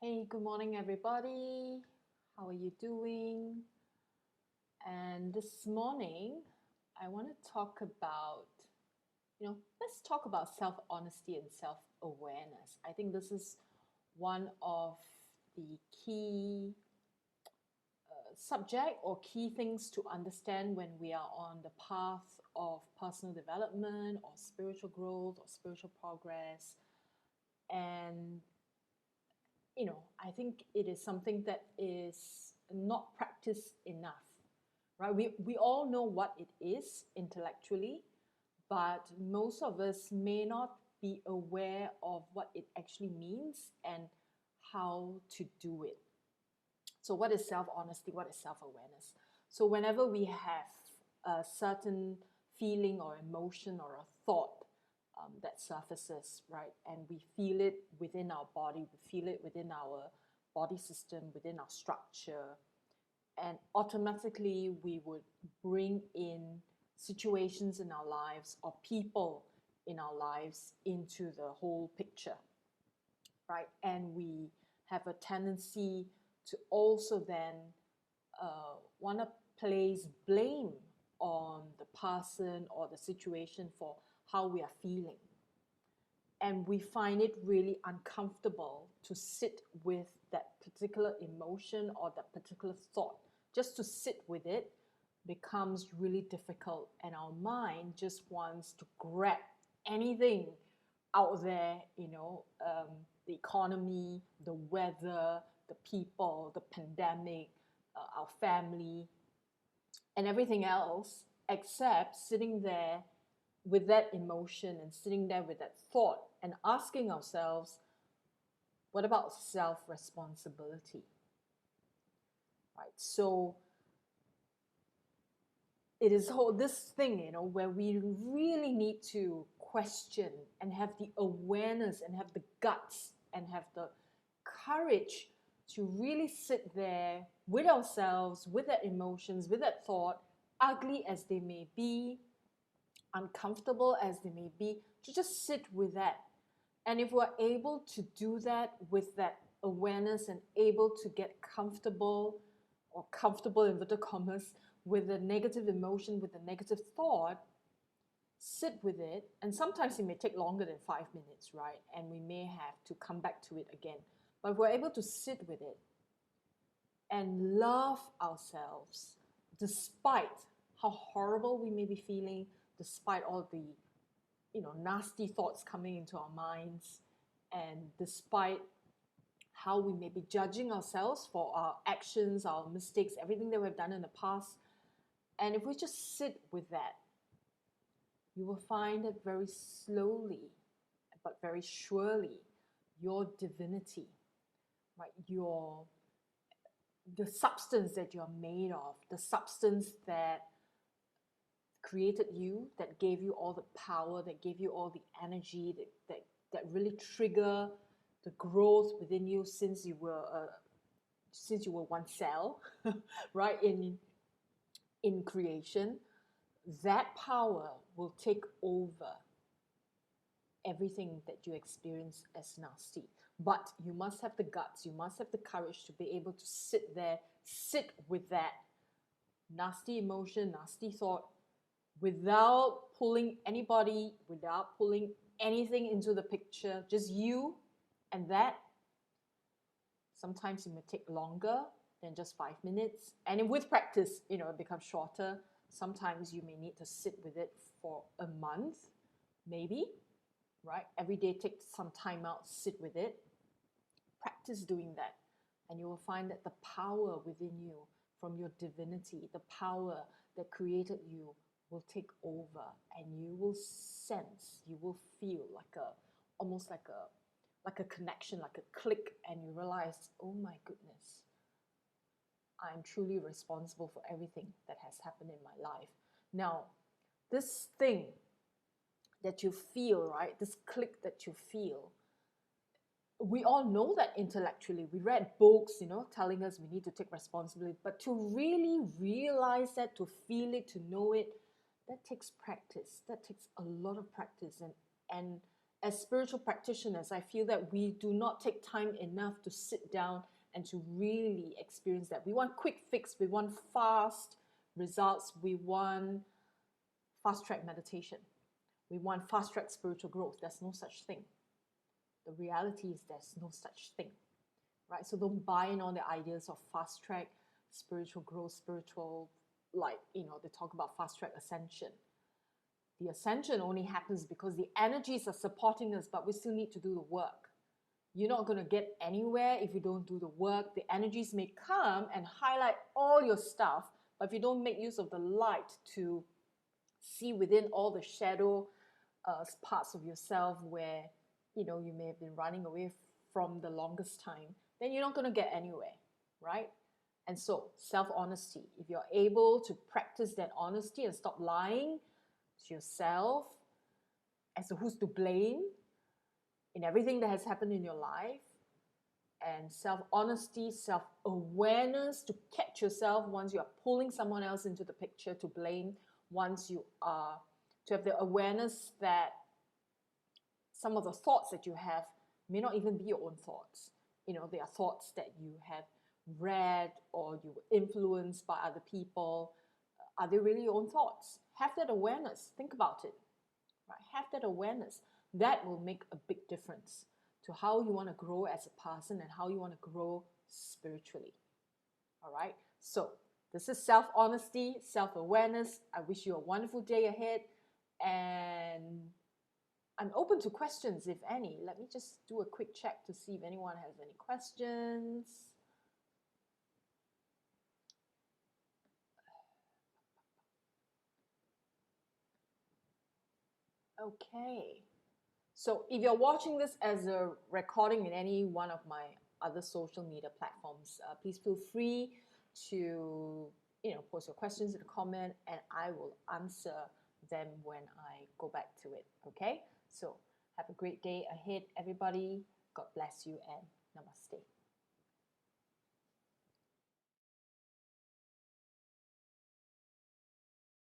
Hey, good morning, everybody. How are you doing? And this morning, I want to talk about, let's talk about self honesty and self awareness. I think this is one of the key subject or key things to understand when we are on the path of personal development or spiritual growth or spiritual progress. And I think it is something that is not practiced enough, right? We all know what it is intellectually, but most of us may not be aware of what it actually means and how to do it. So, what is self honesty? What is self awareness? So, whenever we have a certain feeling or emotion or a thought that surfaces, right, and we feel it within our body, we feel it within our body system, within our structure, and automatically we would bring in situations in our lives or people in our lives into the whole picture, right? And we have a tendency to also then want to place blame on the person or the situation for how we are feeling. And we find it really uncomfortable to sit with that particular emotion or that particular thought. Just to sit with it becomes really difficult, and our mind just wants to grab anything out there, the economy, the weather, the people, the pandemic, our family, and everything else, except sitting there with that emotion and sitting there with that thought and asking ourselves, what about self responsibility? Right? So it is whole this thing, where we really need to question and have the awareness and have the guts and have the courage to really sit there with ourselves, with that emotions, with that thought, ugly as they may be, uncomfortable as they may be, to just sit with that. And if we're able to do that with that awareness and able to get comfortable or comfortable in inverted commas with the negative emotion, with the negative thought, sit with it. And sometimes it may take longer than 5 minutes, right? And we may have to come back to it again. But if we're able to sit with it and love ourselves despite how horrible we may be feeling, despite all the nasty thoughts coming into our minds, and despite how we may be judging ourselves for our actions, our mistakes, everything that we've done in the past. And if we just sit with that, you will find that very slowly, but very surely, your divinity, right, the substance that you're made of, the substance that created you, that gave you all the power, that gave you all the energy, that really trigger the growth within you since you were one cell, right, in creation. That power will take over everything that you experience as nasty. But you must have the guts, you must have the courage to be able to sit with that nasty emotion, nasty thought, without pulling anybody, without pulling anything into the picture, just you and that. Sometimes it may take longer than just 5 minutes. And with practice, it becomes shorter. Sometimes you may need to sit with it for a month, maybe, right? Every day, take some time out, sit with it. Practice doing that. And you will find that the power within you, from your divinity, the power that created you, will take over, and you will sense, you will feel almost like a connection, like a click, and you realize, oh my goodness, I'm truly responsible for everything that has happened in my life. Now, this thing that you feel, right, this click that you feel, we all know that intellectually. We read books, telling us we need to take responsibility. But to really realize that, to feel it, to know it, that takes practice. That takes a lot of practice. as spiritual practitioners, I feel that we do not take time enough to sit down and to really experience that. We want quick fix, we want fast results, we want fast track meditation, we want fast track spiritual growth. There's no such thing. The reality is there's no such thing, right? So don't buy in on the ideas of fast track spiritual growth, spiritual, like, they talk about fast track ascension. The ascension only happens because the energies are supporting us, but we still need to do the work. You're not going to get anywhere if you don't do the work. The energies may come and highlight all your stuff, but if you don't make use of the light to see within all the shadow parts of yourself where you may have been running away from the longest time, then you're not going to get anywhere, right? And so self-honesty, if you're able to practice that honesty and stop lying to yourself as to who's to blame in everything that has happened in your life, and self-honesty, self-awareness to catch yourself once you are pulling someone else into the picture to blame, once you are to have the awareness that some of the thoughts that you have may not even be your own thoughts. They are thoughts that you have read or you were influenced by other people. Are they really your own thoughts? Have that awareness. Think about it. Right? Have that awareness. That will make a big difference to how you want to grow as a person and how you want to grow spiritually. All right? So this is self-honesty, self-awareness. I wish you a wonderful day ahead, and I'm open to questions, if any. Let me just do a quick check to see if anyone has any questions. Okay. So if you're watching this as a recording in any one of my other social media platforms, please feel free to post your questions in the comment, and I will answer them when I go back to it. Okay? So have a great day ahead, everybody. God bless you, and namaste.